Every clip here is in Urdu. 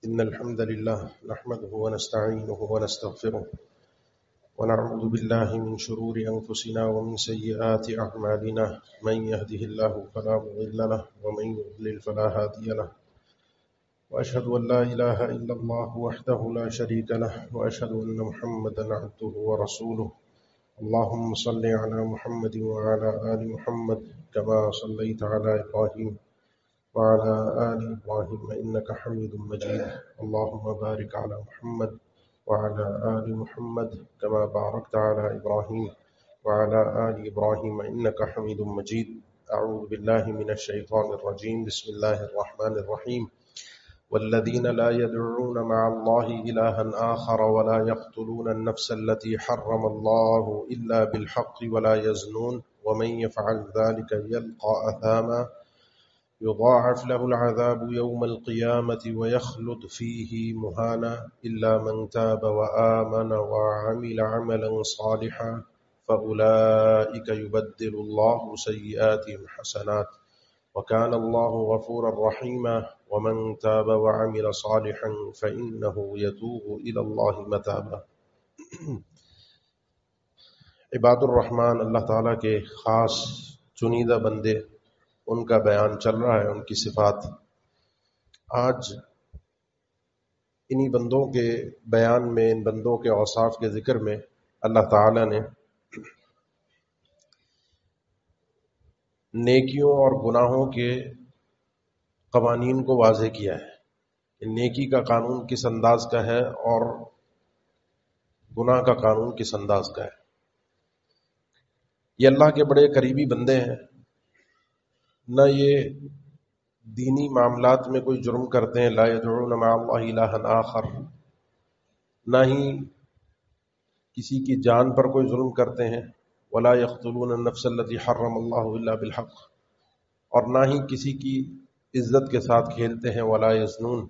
إن الحمد لله نحمده ونستعينه ونستغفره ونعوذ بالله من شرور أنفسنا ومن سيئات أعمالنا من يهده الله فلا مضل له ومن يضلل فلا هادي له وأشهد أن لا إله إلا الله وحده لا شريك له وأشهد أن محمدا عبده ورسوله اللهم صل على محمد وعلى آل محمد كما صليت على إبراهيم وعلى آل إبراهيم إنك حميد مجيد اللهم بارك على محمد وعلى آل محمد كما باركت على إبراهيم وعلى آل إبراهيم إنك حميد مجيد أعوذ بالله من الشيطان الرجيم بسم الله الرحمن الرحيم والذين لا يدعون مع الله إلها آخر ولا يقتلون النفس التي حرم الله إلا بالحق ولا يزنون ومن يفعل ذلك يلقى أثاما يضاعف له العذاب يوم القيامة ويخلد فيه مهانا إلا من تاب وآمن وعمل عملا صالحا فأولئك يبدل الله سيئاتهم حسنات وكان الله غفورا رحيما ومن تاب وعمل صالحا فإنه يتوب إلى الله متابا عباد الرحمن اللہ تعالیٰ کے خاص چنیدہ بندے، ان کا بیان چل رہا ہے، ان کی صفات۔ آج انہی بندوں کے بیان میں، ان بندوں کے اوصاف کے ذکر میں اللہ تعالیٰ نے نیکیوں اور گناہوں کے قوانین کو واضح کیا ہے کہ نیکی کا قانون کس انداز کا ہے اور گناہ کا قانون کس انداز کا ہے۔ یہ اللہ کے بڑے قریبی بندے ہیں، نہ یہ دینی معاملات میں کوئی جرم کرتے ہیں، لا يدعون مع اللہ الہا آخر، نہ ہی کسی کی جان پر کوئی ظلم کرتے ہیں، ولا يقتلون النفس التي حرم اللہ الا بالحق، اور نہ ہی کسی کی عزت کے ساتھ کھیلتے ہیں، ولا يزنون،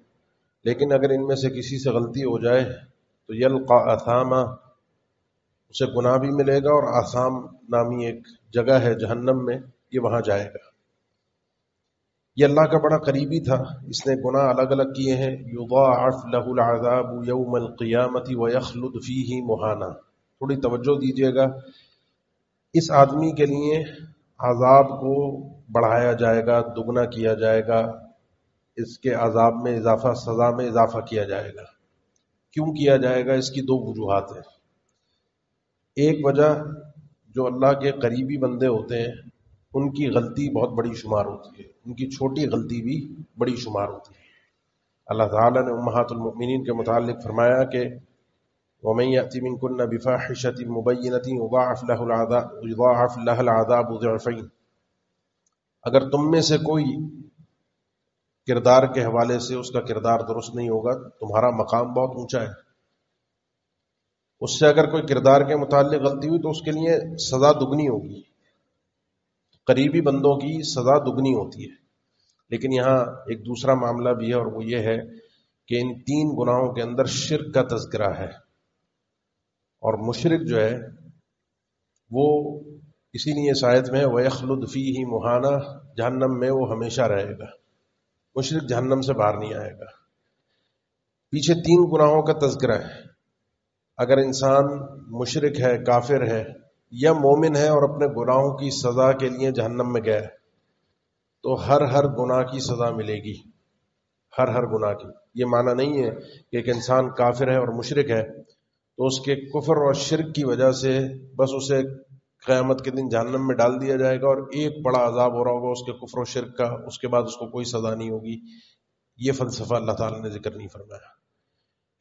لیکن اگر ان میں سے کسی سے غلطی ہو جائے تو یلقى اثاما، اسے گناہ بھی ملے گا، اور آثام نامی ایک جگہ ہے جہنم میں، یہ وہاں جائے گا۔ یہ اللہ کا بڑا قریبی تھا، اس نے گناہ الگ الگ کیے ہیں۔ یضاعف له العذاب یوم القیامت ویخلد فیہ مہانا، تھوڑی توجہ دیجیے گا، اس آدمی کے لیے عذاب کو بڑھایا جائے گا، دگنا کیا جائے گا، اس کے عذاب میں اضافہ، سزا میں اضافہ کیا جائے گا۔ کیوں کیا جائے گا؟ اس کی دو وجوہات ہیں۔ ایک وجہ، جو اللہ کے قریبی بندے ہوتے ہیں ان کی غلطی بہت بڑی شمار ہوتی ہے، ان کی چھوٹی غلطی بھی بڑی شمار ہوتی ہے۔ اللہ تعالیٰ نے امہات المؤمنین کے متعلق فرمایا کہ وَمَن يَأْتِ مِنكُنَّ بِفَاحِشَةٍ مُبَيِّنَةٍ يُضَاعَفْ لَهَا الْعَذَابُ ضِعْفَيْنِ، اگر تم میں سے کوئی کردار کے حوالے سے اس کا کردار درست نہیں ہوگا، تمہارا مقام بہت اونچا ہے، اس سے اگر کوئی کردار کے متعلق غلطی ہوئی تو اس کے لیے سزا دگنی ہوگی۔ قریبی بندوں کی سزا دگنی ہوتی ہے۔ لیکن یہاں ایک دوسرا معاملہ بھی ہے، اور وہ یہ ہے کہ ان تین گناہوں کے اندر شرک کا تذکرہ ہے، اور مشرک جو ہے وہ اسی لیے اس آیت میں وَيَخْلُدْ فِيهِ مُهَانًا، جہنم میں وہ ہمیشہ رہے گا، مشرک جہنم سے باہر نہیں آئے گا۔ پیچھے تین گناہوں کا تذکرہ ہے۔ اگر انسان مشرک ہے، کافر ہے یا مومن ہے اور اپنے گناہوں کی سزا کے لیے جہنم میں گیا تو ہر گناہ کی سزا ملے گی، ہر گناہ کی۔ یہ معنی نہیں ہے کہ ایک انسان کافر ہے اور مشرک ہے تو اس کے کفر اور شرک کی وجہ سے بس اسے قیامت کے دن جہنم میں ڈال دیا جائے گا اور ایک بڑا عذاب ہو رہا ہوگا اس کے کفر و شرک کا، اس کے بعد اس کو کوئی سزا نہیں ہوگی۔ یہ فلسفہ اللہ تعالیٰ نے ذکر نہیں فرمایا۔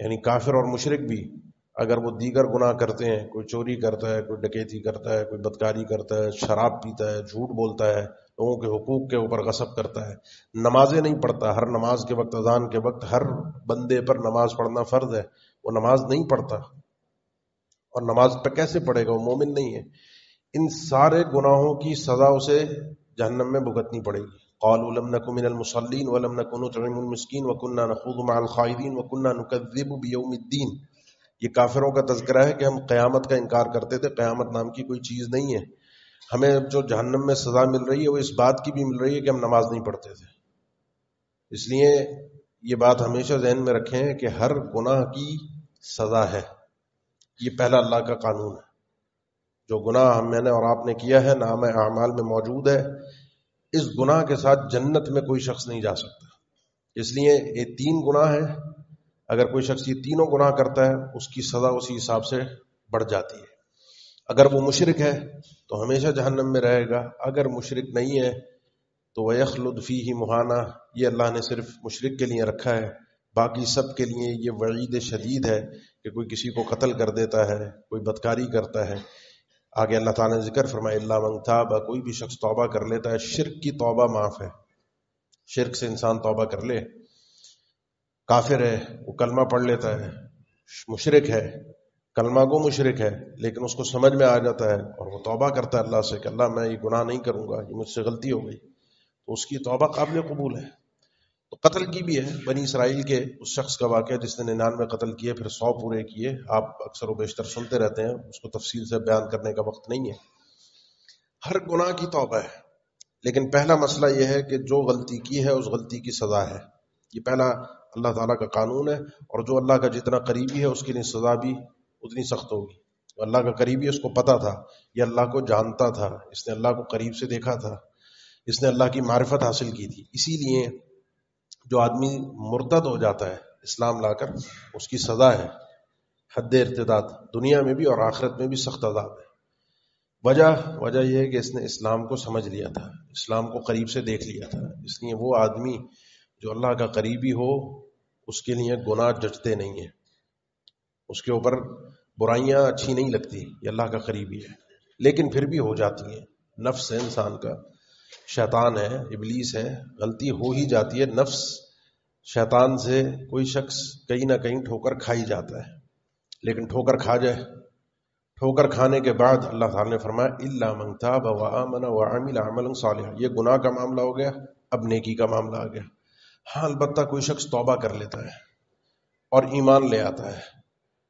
یعنی کافر اور مشرک بھی اگر وہ دیگر گناہ کرتے ہیں، کوئی چوری کرتا ہے، کوئی ڈکیتی کرتا ہے، کوئی بدکاری کرتا ہے، شراب پیتا ہے، جھوٹ بولتا ہے، لوگوں کے حقوق کے اوپر غصب کرتا ہے، نمازیں نہیں پڑھتا، ہر نماز کے وقت، اذان کے وقت ہر بندے پر نماز پڑھنا فرض ہے، وہ نماز نہیں پڑھتا، اور نماز پہ کیسے پڑھے گا؟ وہ مومن نہیں ہے۔ ان سارے گناہوں کی سزا اسے جہنم میں بھگتنی پڑے گی۔ قالوا لم نک من المصلین ولم نک نطعم المسکین وکنا نخوض مع الخائضین وکنا نکذب بیوم الدین۔ یہ کافروں کا تذکرہ ہے کہ ہم قیامت کا انکار کرتے تھے، قیامت نام کی کوئی چیز نہیں ہے۔ ہمیں جو جہنم میں سزا مل رہی ہے وہ اس بات کی بھی مل رہی ہے کہ ہم نماز نہیں پڑھتے تھے۔ اس لیے یہ بات ہمیشہ ذہن میں رکھیں کہ ہر گناہ کی سزا ہے. یہ پہلا اللہ کا قانون ہے. جو گناہ میں نے اور آپ نے کیا ہے نام اعمال میں موجود ہے، اس گناہ کے ساتھ جنت میں کوئی شخص نہیں جا سکتا. اس لیے یہ 3 گناہ ہیں. اگر کوئی شخص یہ تینوں گناہ کرتا ہے اس کی سزا اسی حساب سے بڑھ جاتی ہے. اگر وہ مشرک ہے تو ہمیشہ جہنم میں رہے گا. اگر مشرک نہیں ہے تو وَيَخْلُدْ فِيهِ مُهَانَةً، یہ اللہ نے صرف مشرک کے لیے رکھا ہے. باقی سب کے لیے یہ وعید شدید ہے کہ کوئی کسی کو قتل کر دیتا ہے، کوئی بدکاری کرتا ہے. آگے اللہ تعالیٰ نے ذکر فرمایا الا من تاب، کوئی بھی شخص توبہ کر لیتا ہے. شرک کی توبہ معاف ہے. شرک سے انسان توبہ کر لے، کافر ہے وہ کلمہ پڑھ لیتا ہے، مشرک ہے کلمہ گو مشرک ہے، لیکن اس کو سمجھ میں آ جاتا ہے اور وہ توبہ کرتا ہے اللہ سے کہ اللہ میں یہ گناہ نہیں کروں گا، یہ مجھ سے غلطی ہو گئی، تو اس کی توبہ قابل قبول ہے. تو قتل کی بھی ہے. بنی اسرائیل کے اس شخص کا واقعہ جس نے 99 قتل کیے پھر 100 پورے کیے، آپ اکثر و بیشتر سنتے رہتے ہیں، اس کو تفصیل سے بیان کرنے کا وقت نہیں ہے. ہر گناہ کی توبہ ہے، لیکن پہلا مسئلہ یہ ہے کہ جو غلطی کی ہے اس غلطی کی سزا ہے. یہ پہلا اللہ تعالیٰ کا قانون ہے. اور جو اللہ کا جتنا قریبی ہے اس کے لیے سزا بھی اتنی سخت ہوگی. اللہ کا قریبی اس کو پتا تھا، یہ اللہ کو جانتا تھا، اس نے اللہ کو قریب سے دیکھا تھا، اس نے اللہ کی معرفت حاصل کی تھی. اسی لیے جو آدمی مرتد ہو جاتا ہے اسلام لا کر، اس کی سزا ہے حد ارتداد، دنیا میں بھی اور آخرت میں بھی سخت عذاب ہے. وجہ یہ ہے کہ اس نے اسلام کو سمجھ لیا تھا، اسلام کو قریب سے دیکھ لیا تھا. اس لیے وہ آدمی جو اللہ کا قریبی ہو اس کے لیے گناہ جچتے نہیں ہیں، اس کے اوپر برائیاں اچھی نہیں لگتی، یہ اللہ کا قریبی ہے. لیکن پھر بھی ہو جاتی ہیں. نفس ہے انسان کا، شیطان ہے، ابلیس ہے، غلطی ہو ہی جاتی ہے. نفس شیطان سے کوئی شخص کہیں نہ کہیں ٹھوکر کھائی جاتا ہے. لیکن ٹھوکر کھا جائے، ٹھوکر کھانے کے بعد اللہ تعالیٰ نے فرمایا الا من تاب وآمن وعمل عملا صالحا. یہ گناہ کا معاملہ ہو گیا، اب نیکی کا معاملہ آ گیا. ہاں البتہ کوئی شخص توبہ کر لیتا ہے اور ایمان لے آتا ہے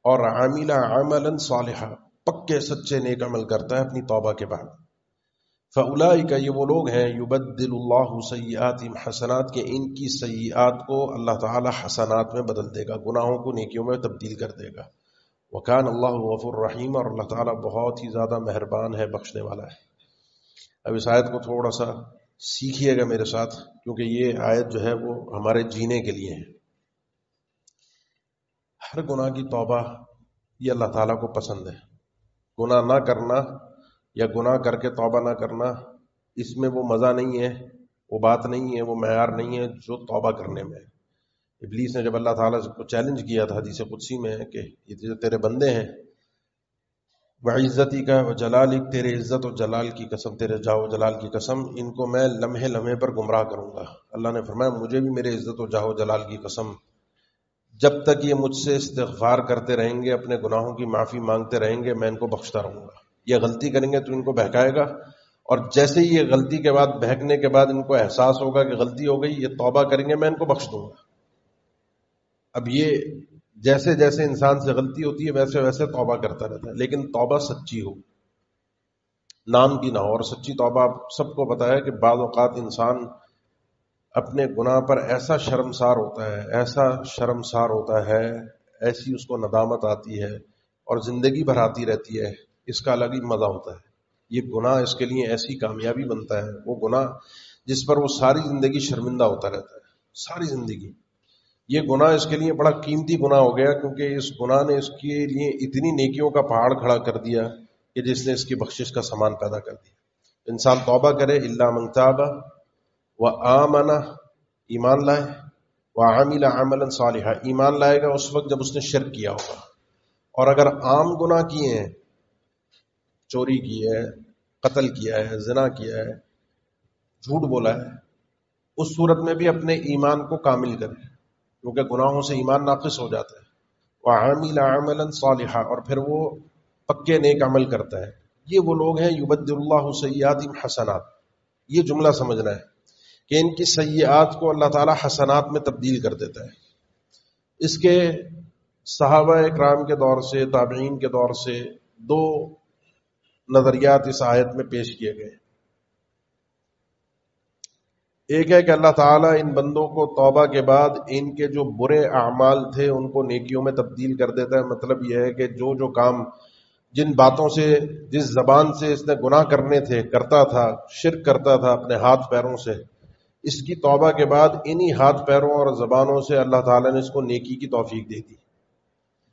اور عامل عملا صالحا، پکے سچے نیک عمل کرتا ہے اپنی توبہ کے بعد، فاولئک، یہ وہ لوگ ہیں یبدل اللہ سیئاتہم حسنات، کہ ان کی سیئات کو اللہ تعالی حسنات میں بدل دے گا، گناہوں کو نیکیوں میں تبدیل کر دے گا. وکان اللہ غفور رحیم، اور اللہ تعالیٰ بہت ہی زیادہ مہربان ہے، بخشنے والا ہے. اب اس آیت کو تھوڑا سا سیکھیے گا میرے ساتھ، کیونکہ یہ آیت جو ہے وہ ہمارے جینے کے لیے ہے. ہر گناہ کی توبہ یہ اللہ تعالیٰ کو پسند ہے. گناہ نہ کرنا یا گناہ کر کے توبہ نہ کرنا، اس میں وہ مزہ نہیں ہے، وہ بات نہیں ہے، وہ معیار نہیں ہے جو توبہ کرنے میں ہے. ابلیس نے جب اللہ تعالیٰ کو چیلنج کیا تھا حدیث قدسی میں کہ یہ جو تیرے بندے ہیں، وعزتی کا وجلالک، تیرے عزت و جلال کی قسم، تیرے جاہ و جلال کی قسم، ان کو میں لمحے لمحے پر گمراہ کروں گا. اللہ نے فرمایا مجھے بھی میرے عزت و جاہ و جلال کی قسم، جب تک یہ مجھ سے استغفار کرتے رہیں گے، اپنے گناہوں کی معافی مانگتے رہیں گے، میں ان کو بخشتا رہوں گا. یہ غلطی کریں گے تو ان کو بہکائے گا، اور جیسے ہی یہ غلطی کے بعد، بہکنے کے بعد ان کو احساس ہوگا کہ غلطی ہو گئی، یہ توبہ کریں گے، میں ان کو بخش دوں گا. اب یہ جیسے جیسے انسان سے غلطی ہوتی ہے ویسے ویسے توبہ کرتا رہتا ہے، لیکن توبہ سچی ہو، نام کی نہ ہو. اور سچی توبہ آپ سب کو پتا ہے کہ بعض اوقات انسان اپنے گناہ پر ایسا شرمسار ہوتا ہے، ایسا شرمسار ہوتا ہے، ایسی اس کو ندامت آتی ہے اور زندگی بھر آتی رہتی ہے. اس کا الگ ہی مزہ ہوتا ہے. یہ گناہ اس کے لیے ایسی کامیابی بنتا ہے، وہ گناہ جس پر وہ ساری زندگی شرمندہ ہوتا رہتا ہے، ساری زندگی. یہ گناہ اس کے لیے بڑا قیمتی گناہ ہو گیا، کیونکہ اس گناہ نے اس کے لیے اتنی نیکیوں کا پہاڑ کھڑا کر دیا کہ جس نے اس کی بخشش کا سامان پیدا کر دیا. انسان توبہ کرے، الا من تاب وآمن، ایمان لائے، وعمل عملا صالحا، ایمان لائے گا اس وقت جب اس نے شرک کیا ہوگا. اور اگر عام گناہ کیے ہیں، چوری کی ہے، قتل کیا ہے، زنا کیا ہے، جھوٹ بولا ہے، اس صورت میں بھی اپنے ایمان کو کامل کرے، کیونکہ گناہوں سے ایمان ناقص ہو جاتا ہے. وعمل عملا صالحا، اور پھر وہ پکے نیک عمل کرتا ہے. یہ وہ لوگ ہیں یبدل اللہ سیئاتہم حسنات. یہ جملہ سمجھنا ہے کہ ان کی سیئات کو اللہ تعالی حسنات میں تبدیل کر دیتا ہے. اس کے صحابہ اکرام کے دور سے، تابعین کے دور سے 2 نظریات اس آیت میں پیش کیے گئے. ایک ہے کہ اللہ تعالیٰ ان بندوں کو توبہ کے بعد ان کے جو برے اعمال تھے ان کو نیکیوں میں تبدیل کر دیتا ہے. مطلب یہ ہے کہ جو کام، جن باتوں سے، جس زبان سے اس نے گناہ کرنے تھے کرتا تھا، شرک کرتا تھا اپنے ہاتھ پیروں سے، اس کی توبہ کے بعد انہی ہاتھ پیروں اور زبانوں سے اللہ تعالیٰ نے اس کو نیکی کی توفیق دے دی.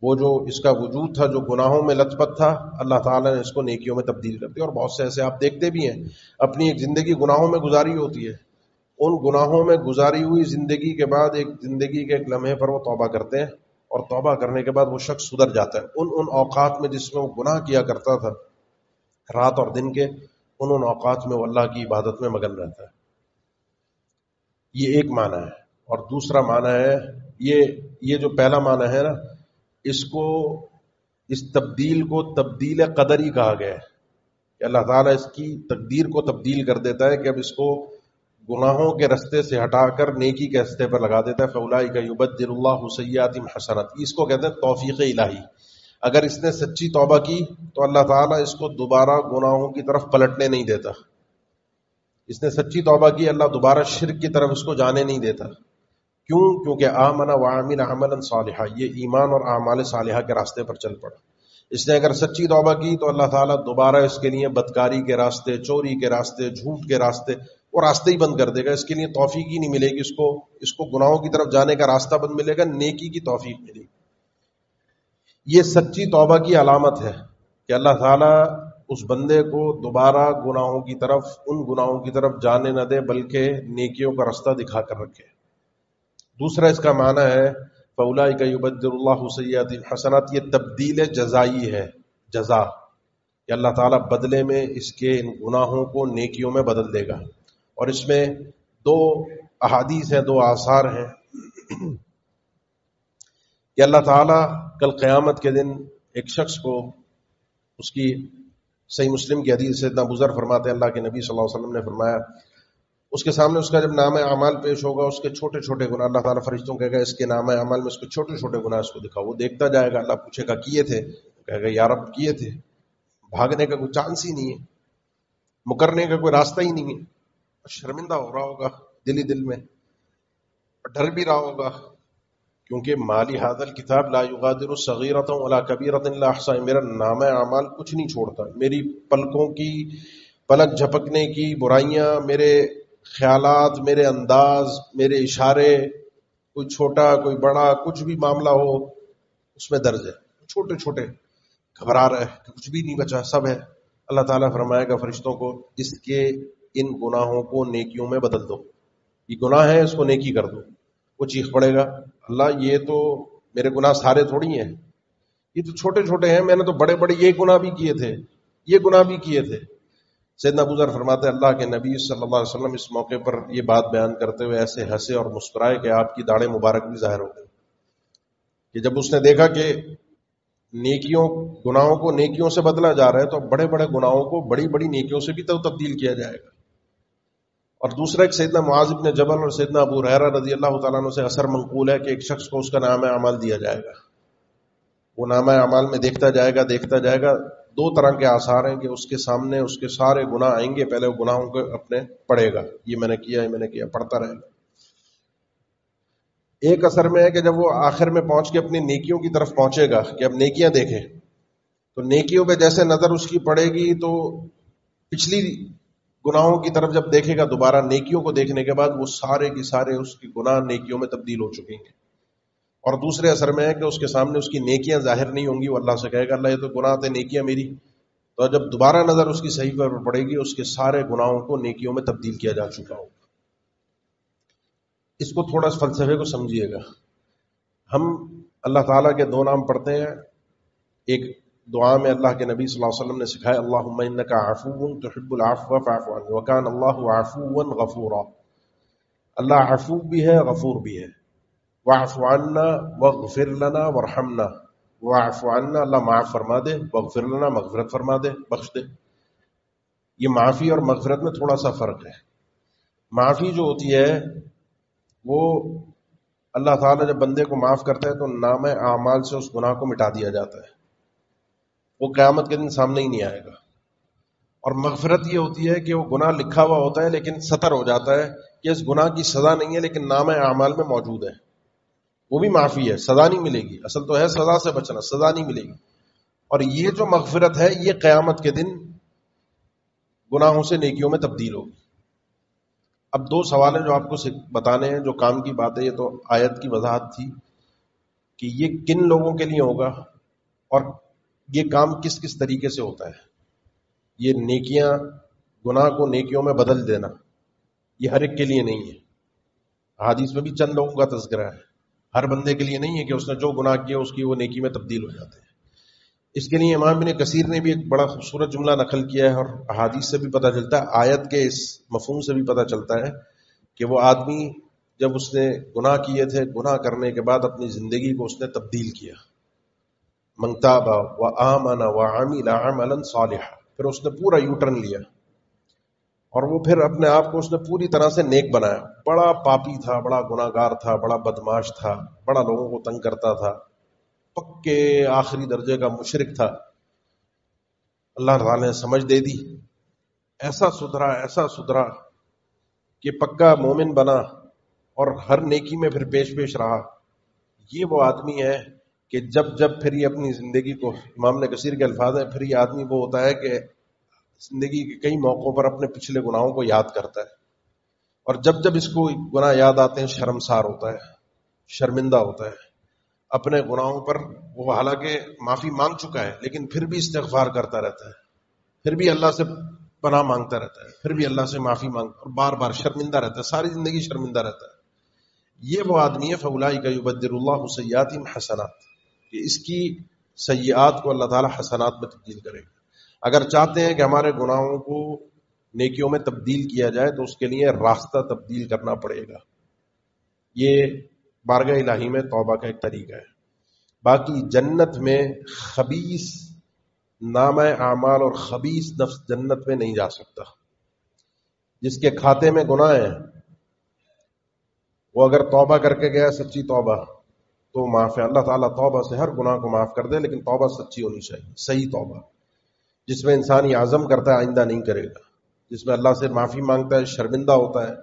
وہ جو اس کا وجود تھا جو گناہوں میں لت پت تھا، اللہ تعالیٰ نے اس کو نیکیوں میں تبدیل کر دیا. اور بہت سے ایسے آپ دیکھتے بھی ہیں، اپنی ایک زندگی گناہوں میں گزاری ہوتی ہے، ان گناہوں میں گزاری ہوئی زندگی کے بعد ایک زندگی کے ایک لمحے پر وہ توبہ کرتے ہیں، اور توبہ کرنے کے بعد وہ شخص سدھر جاتا ہے. ان اوقات میں جس میں وہ گناہ کیا کرتا تھا، رات اور دن کے ان اوقات میں وہ اللہ کی عبادت میں مگن رہتا ہے. یہ ایک معنی ہے. اور دوسرا معنی ہے، یہ جو پہلا معنی ہے نا، اس تبدیل کو تبدیل قدری کہا گیا ہے کہ اللہ تعالیٰ اس کی تقدیر کو تبدیل کر دیتا ہے کہ اب اس کو گناہوں کے رستے سے ہٹا کر نیکی کے رستے پر لگا دیتا ہے. فَأُولَٰئِکَ يُبَدِّلُ اللَّهُ سَيِّئَاتِهِمْ حَسَنَاتٍ. اس کو کہتے ہیں توفیق الہی. اگر اس نے سچی توبہ کی تو اللہ تعالیٰ اس کو دوبارہ گناہوں کی طرف پلٹنے نہیں دیتا. اس نے سچی توبہ کی، اللہ دوبارہ شرک کی طرف اس کو جانے نہیں دیتا. کیوں؟ کیونکہ آمن وعمل عملا صالحا، یہ ایمان اور اعمال صالحہ کے راستے پر چل پڑا. اس نے اگر سچی توبہ کی تو اللہ تعالیٰ دوبارہ اس کے لیے بدکاری کے راستے، چوری کے راستے، جھوٹ کے راستے، وہ راستے ہی بند کر دے گا. اس کے لیے توفیق ہی نہیں ملے گی. اس کو گناہوں کی طرف جانے کا راستہ بند ملے گا، نیکی کی توفیق ملے گی. یہ سچی توبہ کی علامت ہے کہ اللہ تعالیٰ اس بندے کو دوبارہ گناہوں کی طرف، ان گناہوں کی طرف جانے نہ دے، بلکہ نیکیوں کا راستہ دکھا کر رکھے. دوسرا اس کا معنی ہے فَأُولَٰئِکَ يُبَدِّلُ اللَّهُ سَيِّئَاتِهِمْ حَسَنَاتٍ. یہ تبدیل جزائی ہے، جزا کہ اللہ تعالیٰ بدلے میں اس کے ان گناہوں کو نیکیوں میں بدل دے گا. اور اس میں دو احادیث ہیں، دو آثار ہیں کہ اللہ تعالیٰ کل قیامت کے دن ایک شخص کو، اس کی صحیح مسلم کی حدیث سیدنا ابو ذر فرماتے ہیں اللہ کے نبی صلی اللہ علیہ وسلم نے فرمایا، اس کے سامنے اس کا جب نام اعمال پیش ہوگا، اس کے چھوٹے چھوٹے گناہ، اللہ تعالیٰ فرشتوں کہے گا اس کے نام اعمال میں اس کے چھوٹے چھوٹے گناہ اس کو دکھاؤ. وہ دیکھتا جائے گا. اللہ پوچھے گا کیے تھے؟ کہے گا یا رب کیے تھے. بھاگنے کا کوئی چانس ہی نہیں ہے، مکرنے کا کوئی راستہ ہی نہیں ہے. شرمندہ ہو رہا ہوگا دل ہی دل میں، ڈر بھی رہا ہوگا، کیونکہ مالی ھذا الکتاب لا یغادر صغیرۃ ولا کبیرۃ الا احصاها. میرا نامہ اعمال کچھ نہیں چھوڑتا. میری پلکوں کی، پلک جھپکنے کی برائیاں، میرے خیالات، میرے انداز، میرے اشارے، کوئی چھوٹا کوئی بڑا کچھ بھی معاملہ ہو اس میں درج ہے. چھوٹے چھوٹے گھبرا رہے کہ کچھ بھی نہیں بچا، سب ہے. اللہ تعالیٰ فرمائے گا فرشتوں کو اس کے ان گناہوں کو نیکیوں میں بدل دو. یہ گناہ ہے، اس کو نیکی کر دو. وہ چیخ پڑے گا اللہ یہ تو میرے گناہ سارے تھوڑی ہیں، یہ تو چھوٹے چھوٹے ہیں، میں نے تو بڑے بڑے یہ گناہ بھی کیے تھے، یہ گناہ بھی کیے تھے. سیدنا ابو ذر فرماتے ہیں اللہ کے نبی صلی اللہ علیہ وسلم اس موقع پر یہ بات بیان کرتے ہوئے ایسے ہنسے اور مسکرائے کہ آپ کی داڑھی مبارک بھی ظاہر ہو گئی. کہ جب اس نے دیکھا کہ گناہوں کو نیکیوں سے بدلا جا رہا ہے، تو بڑے بڑے گناہوں کو بڑی بڑی نیکیوں سے بھی تو تبدیل کیا جائے گا. اور دوسرا ایک سیدنا معاذ بن جبل اور سیدنا ابو ہریرہ رضی اللہ تعالیٰ عنہ سے اثر منقول ہے کہ ایک شخص کو اس کا نامہ اعمال دیا جائے گا. وہ نامہ اعمال میں دیکھتا جائے گا. دو طرح کے آثار ہیں کہ اس کے سامنے اس کے سارے گناہ آئیں گے. پہلے وہ گناہوں کو اپنے پڑھے گا، یہ میں نے کیا، یہ میں نے کیا، پڑھتا رہے گا. ایک اثر میں ہے کہ جب وہ آخر میں پہنچ کے اپنی نیکیوں کی طرف پہنچے گا کہ اب نیکیاں دیکھیں، تو نیکیوں پہ جیسے نظر اس کی پڑے گی تو پچھلی گناہوں کی طرف جب دیکھے گا دوبارہ، نیکیوں کو دیکھنے کے بعد وہ سارے کی سارے اس کی گناہ نیکیوں میں تبدیل ہو چکے ہیں. اور دوسرے اثر میں ہے کہ اس کے سامنے اس کی نیکیاں ظاہر نہیں ہوں گی. وہ اللہ سے کہے گا اللہ یہ تو گناہ تھے، نیکیاں میری. تو جب دوبارہ نظر اس کی صحیفے پر پڑے گی، اس کے سارے گناہوں کو نیکیوں میں تبدیل کیا جا چکا ہوگا. اس کو تھوڑا فلسفے کو سمجھیے گا. ہم اللہ تعالیٰ کے دو نام پڑھتے ہیں. ایک دعا میں اللہ کے نبی صلی اللہ علیہ وسلم نے سکھایا اللہم انک عفو تحب العفو فاعف عنی وکان اللہ عفوا غفورا. اللہ عفو بھی ہے، غفور بھی ہے. واعف عنا واغفر لنا وارحمنا. واعف عنا، اللہ معاف فرما دے، واغفر لنا، مغفرت فرما دے، بخش دے. یہ معافی اور مغفرت میں تھوڑا سا فرق ہے. معافی جو ہوتی ہے وہ اللہ تعالیٰ جب بندے کو معاف کرتا ہے تو نام اعمال سے اس گناہ کو مٹا دیا جاتا ہے، وہ قیامت کے دن سامنے ہی نہیں آئے گا. اور مغفرت یہ ہوتی ہے کہ وہ گناہ لکھا ہوا ہوتا ہے لیکن ستر ہو جاتا ہے کہ اس گناہ کی سزا نہیں ہے لیکن نام اعمال میں موجود ہے، وہ بھی معافی ہے، سزا نہیں ملے گی. اصل تو ہے سزا سے بچنا، سزا نہیں ملے گی. اور یہ جو مغفرت ہے یہ قیامت کے دن گناہوں سے نیکیوں میں تبدیل ہوگی. اب دو سوال ہیں جو آپ کو بتانے ہیں، جو کام کی بات ہے. یہ تو آیت کی وضاحت تھی کہ یہ کن لوگوں کے لیے ہوگا اور یہ کام کس کس طریقے سے ہوتا ہے. یہ نیکیاں، گناہ کو نیکیوں میں بدل دینا، یہ ہر ایک کے لیے نہیں ہے. حدیث میں بھی چند لوگوں کا تذکرہ ہے، ہر بندے کے لیے نہیں ہے کہ اس نے جو گناہ کیا اس کی وہ نیکی میں تبدیل ہو جاتے ہیں. اس کے لیے امام ابن کثیر نے بھی ایک بڑا خوبصورت جملہ نقل کیا ہے، اور احادیث سے بھی پتہ چلتا ہے، آیت کے اس مفہوم سے بھی پتہ چلتا ہے کہ وہ آدمی جب اس نے گناہ کیے تھے، گناہ کرنے کے بعد اپنی زندگی کو اس نے تبدیل کیا. من تاب وآمن وعمل عملا صالحا، پھر اس نے پورا یو ٹرن لیا اور وہ پھر اپنے آپ کو اس نے پوری طرح سے نیک بنایا. بڑا پاپی تھا، بڑا گناہ گار تھا، بڑا بدماش تھا، بڑا لوگوں کو تنگ کرتا تھا، پکے آخری درجے کا مشرک تھا. اللہ تعالی نے سمجھ دے دی، ایسا سدھرا کہ پکا مومن بنا اور ہر نیکی میں پھر پیش رہا. یہ وہ آدمی ہے کہ جب پھر یہ اپنی زندگی کو، امام نے کثیر کے الفاظ ہیں، پھر یہ آدمی وہ ہوتا ہے کہ زندگی کے کئی موقعوں پر اپنے پچھلے گناہوں کو یاد کرتا ہے، اور جب اس کو گناہ یاد آتے ہیں شرمسار ہوتا ہے، شرمندہ ہوتا ہے اپنے گناہوں پر. وہ حالانکہ معافی مانگ چکا ہے لیکن پھر بھی استغفار کرتا رہتا ہے، پھر بھی اللہ سے پناہ مانگتا رہتا ہے، پھر بھی اللہ سے معافی مانگتا، اور بار بار شرمندہ رہتا ہے، ساری زندگی شرمندہ رہتا ہے. یہ وہ آدمی ہے فَأُولَٰئِکَ يُبَدِّلُ اللَّهُ سَیِّئَاتِهِمْ حَسَنَات، کہ اس کی سیئات کو اللہ تعالی حسنات میں تبدیل کرے گا. اگر چاہتے ہیں کہ ہمارے گناہوں کو نیکیوں میں تبدیل کیا جائے تو اس کے لیے راستہ تبدیل کرنا پڑے گا. یہ بارگاہ الہی میں توبہ کا ایک طریقہ ہے. باقی جنت میں خبیث نامہ اعمال اور خبیث نفس جنت میں نہیں جا سکتا. جس کے کھاتے میں گناہ ہیں وہ اگر توبہ کر کے گیا سچی توبہ تو معاف ہے. اللہ تعالیٰ توبہ سے ہر گناہ کو معاف کر دے، لیکن توبہ سچی ہونی چاہیے، صحیح توبہ جس میں انسان یہ عزم کرتا ہے آئندہ نہیں کرے گا، جس میں اللہ سے معافی مانگتا ہے، شرمندہ ہوتا ہے،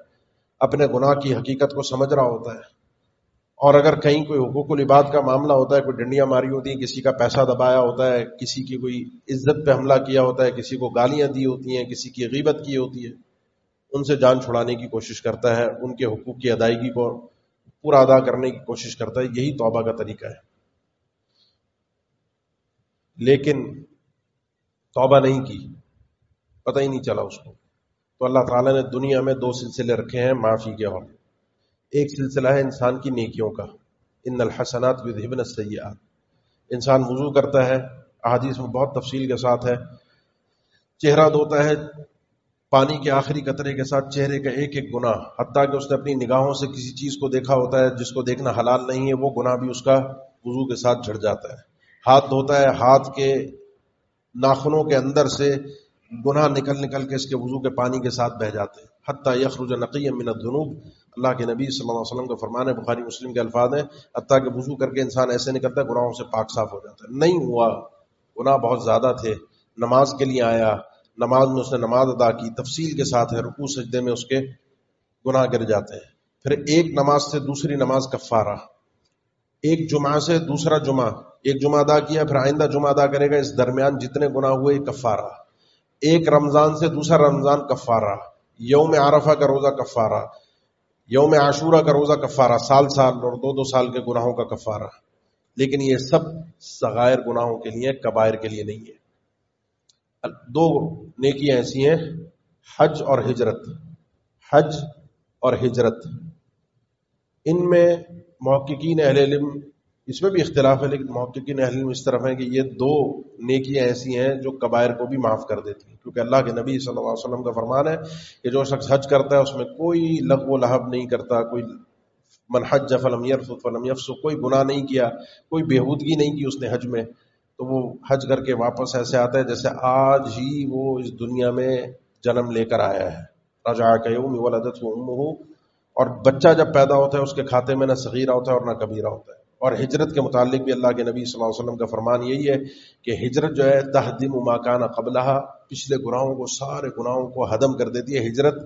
اپنے گناہ کی حقیقت کو سمجھ رہا ہوتا ہے. اور اگر کہیں کوئی حقوق العباد کا معاملہ ہوتا ہے، کوئی ڈنڈیاں ماری ہوتی ہیں، کسی کا پیسہ دبایا ہوتا ہے، کسی کی کوئی عزت پہ حملہ کیا ہوتا ہے، کسی کو گالیاں دی ہوتی ہیں، کسی کی غیبت کی ہوتی ہے، ان سے جان چھڑانے کی کوشش کرتا ہے، ان کے حقوق کی ادائیگی کو پورا ادا کرنے کی کوشش کرتا ہے. یہی توبہ کا طریقہ ہے. لیکن توبہ نہیں کی، پتہ ہی نہیں چلا اس کو، تو اللہ تعالیٰ نے دنیا میں دو سلسلے رکھے ہیں معافی کے. اور ایک سلسلہ ہے انسان کی نیکیوں کا، ان الحسنات یذہبن السیئات. انسان وضو کرتا ہے، احادیث میں بہت تفصیل کے ساتھ ہے، چہرہ دھوتا ہے، پانی کے آخری قطرے کے ساتھ چہرے کا ایک ایک گناہ، حتیٰ کہ اس نے اپنی نگاہوں سے کسی چیز کو دیکھا ہوتا ہے جس کو دیکھنا حلال نہیں ہے، وہ گناہ بھی اس کا وضو کے ساتھ جھڑ جاتا ہے. ہاتھ دھوتا ہے، ہاتھ کے ناخنوں کے اندر سے گناہ نکل کے اس کے وضو کے پانی کے ساتھ بہہ جاتے ہیں، حتیٰ یخرج نقیا من الذنوب. اللہ کے نبی صلی اللہ علیہ وسلم کا فرمان ہے، بخاری مسلم کے الفاظ ہیں، حتیٰ کہ وضو کر کے انسان ایسے نکلتا ہے گناہوں سے پاک صاف ہو جاتا ہے. نہیں ہوا، گناہ بہت زیادہ تھے، نماز کے لیے آیا، نماز میں اس نے نماز ادا کی، تفصیل کے ساتھ ہے، رکوع سجدے میں اس کے گناہ گر جاتے ہیں. پھر ایک نماز سے دوسری نماز کفارہ، ایک جمعہ سے دوسرا جمعہ، ایک جمعہ ادا کیا پھر آئندہ جمعہ ادا کرے گا، اس درمیان جتنے گناہ ہوئے کفارہ. ایک رمضان سے دوسرا رمضان کفارہ، یوم عرفہ کا روزہ کفارہ، یوم عاشورہ کا روزہ کفارہ، سال اور دو سال کے گناہوں کا کفارہ. لیکن یہ سب صغائر گناہوں کے لیے، کبائر کے لیے نہیں ہے. دو نیکیاں ایسی ہیں، حج اور ہجرت. حج اور ہجرت، ان میں محققین اہل علم، اس میں بھی اختلاف ہے، لیکن محققین اہل علم اس طرف ہیں کہ یہ دو نیکیاں ایسی ہیں جو کبائر کو بھی معاف کر دیتی ہیں. کیونکہ اللہ کے نبی صلی اللہ علیہ وسلم کا فرمان ہے کہ جو شخص حج کرتا ہے اس میں کوئی لغو و لہو نہیں کرتا، کوئی من حج فلم یرفث فلم یفسق، کوئی گناہ نہیں کیا، کوئی بےہودگی نہیں کی اس نے حج میں، تو وہ حج کر کے واپس ایسے آتا ہے جیسے آج ہی وہ اس دنیا میں جنم لے کر آیا ہے. رجع کیوم ولدتہ امہ، اور بچہ جب پیدا ہوتا ہے اس کے کھاتے میں نہ صغیرہ ہوتا ہے اور نہ کبیرہ ہوتا ہے. اور ہجرت کے متعلق بھی اللہ کے نبی صلی اللہ علیہ وسلم کا فرمان یہی ہے کہ ہجرت جو ہے تہدم ما کان قبلہا، پچھلے گناہوں کو، سارے گناہوں کو ہدم کر دیتی ہے. ہجرت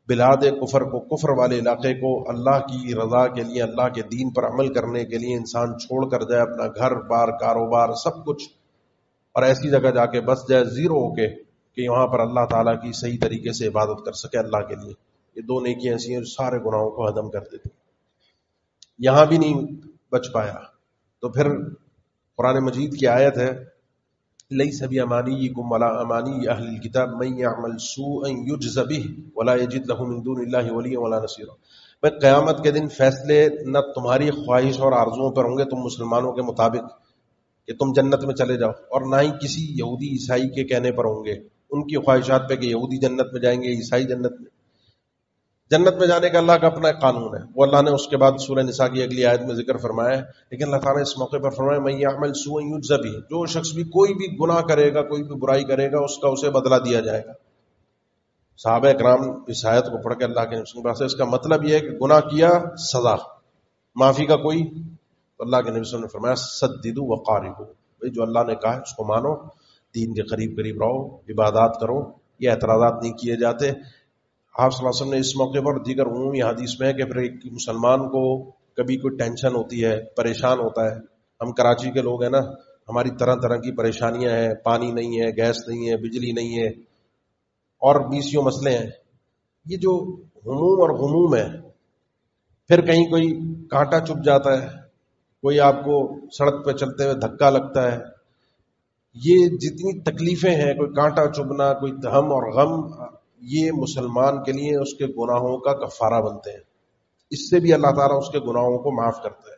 بلاد کفر کو، کفر والے علاقے کو اللہ کی رضا کے لیے، اللہ کے دین پر عمل کرنے کے لیے انسان چھوڑ کر جائے اپنا گھر بار، کاروبار، سب کچھ، اور ایسی جگہ جا کے بس جائے زیرو ہو کے کہ وہاں پر اللہ تعالیٰ کی صحیح طریقے سے عبادت کر سکے اللہ کے لیے. یہ دو نیکیاں ایسی ہیں جو سارے گناہوں کو ہدم کر دیتی. یہاں بھی نہیں بچ پایا تو پھر قرآن مجید کی آیت ہے لیس بامانیکم ولا امانی اہل الکتاب من یعمل سوءا یجز به ولا یجد له من دون اللہ ولیا ولا نصیرا. بھئی قیامت کے دن فیصلے نہ تمہاری خواہش اور آرزوؤں پر ہوں گے تم مسلمانوں کے مطابق کہ تم جنت میں چلے جاؤ، اور نہ ہی کسی یہودی عیسائی کے کہنے پر ہوں گے، ان کی خواہشات پہ کہ یہودی جنت میں جائیں گے، عیسائی جنت میں. جنت میں جانے کا اللہ کا اپنا ایک قانون ہے، وہ اللہ نے اس کے بعد سورہ نساء کی اگلی آیت میں ذکر فرمایا ہے. لیکن اللہ تعالیٰ نے اس موقع پر فرمایا من یعمل سوءا یجز به، جو شخص بھی کوئی بھی گناہ کرے گا، کوئی بھی برائی کرے گا، اس کا اسے بدلہ دیا جائے گا. صحابہ کرام اس آیت کو پڑھ کے اللہ کے نبی سے اس کا مطلب یہ ہے کہ گناہ کیا سزا، معافی کا کوئی. تو اللہ کے نبی صلی اللہ علیہ وسلم نے فرمایا سددوا وقاربوا، بھئی جو اللہ نے کہا ہے اس کو مانو، دین کے قریب قریب رہو، عبادات کرو، یہ اعتراضات نہیں کیے جاتے. آپ صلی اللہ علیہ وسلم نے اس موقع پر دیگر عمومی حدیث میں ہے کہ پھر ایک مسلمان کو کبھی کوئی ٹینشن ہوتی ہے، پریشان ہوتا ہے. ہم کراچی کے لوگ ہیں نا، ہماری طرح طرح کی پریشانیاں ہیں، پانی نہیں ہے، گیس نہیں ہے، بجلی نہیں ہے، اور 20 مسئلے ہیں. یہ جو ہموم اور غموم ہے، پھر کہیں کوئی کانٹا چبھ جاتا ہے، کوئی آپ کو سڑک پہ چلتے ہوئے دھکا لگتا ہے، یہ جتنی تکلیفیں ہیں، کوئی کانٹا چبھنا، کوئی ہم اور غم، یہ مسلمان کے لیے اس کے گناہوں کا کفارہ بنتے ہیں. اس سے بھی اللہ تعالیٰ اس کے گناہوں کو معاف کرتا ہے.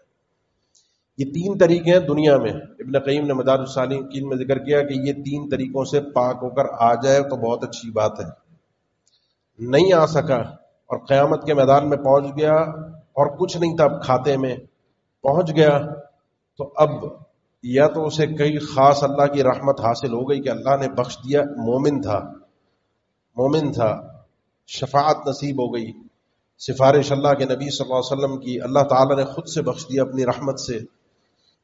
یہ 3 طریقے ہیں دنیا میں. ابن قیم نے مدارج السالکین میں ذکر کیا کہ یہ 3 طریقوں سے پاک ہو کر آ جائے تو بہت اچھی بات ہے. نہیں آ سکا اور قیامت کے میدان میں پہنچ گیا اور کچھ نہیں تھا اب کھاتے میں، پہنچ گیا تو اب یا تو اسے کئی خاص اللہ کی رحمت حاصل ہو گئی کہ اللہ نے بخش دیا، مومن تھا، شفاعت نصیب ہو گئی، سفارش اللہ کے نبی صلی اللہ علیہ وسلم کی اللہ تعالیٰ نے خود سے بخش دیا اپنی رحمت سے،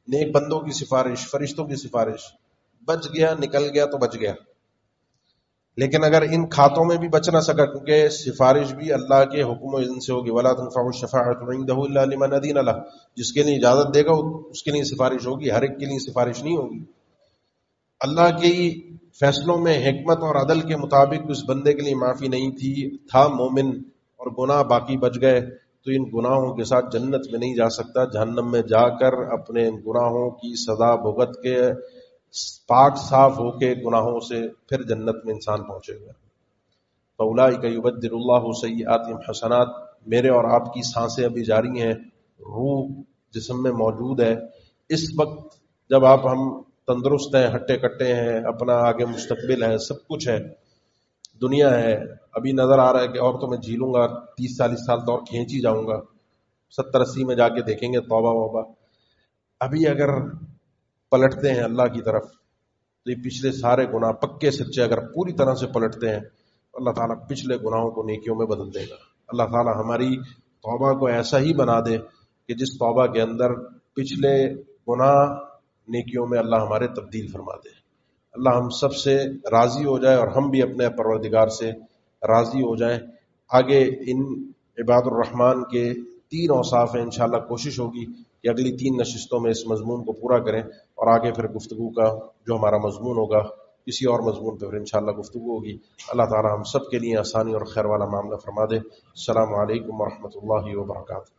نیک بندوں کی سفارش، فرشتوں کی سفارش، بچ گیا، نکل گیا تو بچ گیا. لیکن اگر ان کھاتوں میں بھی بچ نہ سکا، کیونکہ سفارش بھی اللہ کے حکم و اذن سے ہوگی، وَلَا تَنفَعُ الشَّفَاعَةُ عِندَهُ إِلَّا لِمَنْ أَذِنَ لَهُ، جس کے لیے اجازت دے گا اس کے لیے سفارش ہوگی، ہر ایک کے لیے سفارش نہیں ہوگی. اللہ کی فیصلوں میں حکمت اور عدل کے مطابق اس بندے کے لیے معافی نہیں تھا مومن اور گناہ باقی بچ گئے تو ان گناہوں کے ساتھ جنت میں نہیں جا سکتا، جہنم میں جا کر اپنے گناہوں کی سزا بھگت کے پاک صاف ہو کے گناہوں سے پھر جنت میں انسان پہنچے گا. فَأُولَٰئِكَ يُبَدِّلُ اللَّهُ سَيِّئَاتِهِمْ حَسَنَات. میرے اور آپ کی سانسیں ابھی جاری ہیں، روح جسم میں موجود ہے. اس وقت جب آپ ہم تندرست ہیں، ہٹے کٹے ہیں، اپنا آگے مستقبل ہے، سب کچھ ہے، دنیا ہے، ابھی نظر آ رہا ہے کہ اور تو میں جھیلوں گا 30-40 سال تو اور کھینچ ہی جاؤں گا، 70-80 میں جا کے دیکھیں گے توبہ وبہ. ابھی اگر پلٹتے ہیں اللہ کی طرف تو یہ پچھلے سارے گناہ پکے سچے اگر پوری طرح سے پلٹتے ہیں اللہ تعالیٰ پچھلے گناہوں کو نیکیوں میں بدل دے گا. اللہ تعالیٰ ہماری توبہ کو ایسا ہی بنا دے کہ جس توبہ کے اندر پچھلے گناہ نیکیوں میں اللہ ہمارے تبدیل فرما دے. اللہ ہم سب سے راضی ہو جائے اور ہم بھی اپنے پروردگار سے راضی ہو جائیں. آگے ان عباد الرحمن کے 3 اوصاف ہیں، انشاءاللہ کوشش ہوگی کہ اگلی 3 نشستوں میں اس مضمون کو پورا کریں، اور آگے پھر گفتگو کا جو ہمارا مضمون ہوگا کسی اور مضمون پہ پھر انشاءاللہ گفتگو ہوگی. اللہ تعالی ہم سب کے لیے آسانی اور خیر والا معاملہ فرما دے. السلام علیکم ورحمۃ اللہ وبرکاتہ.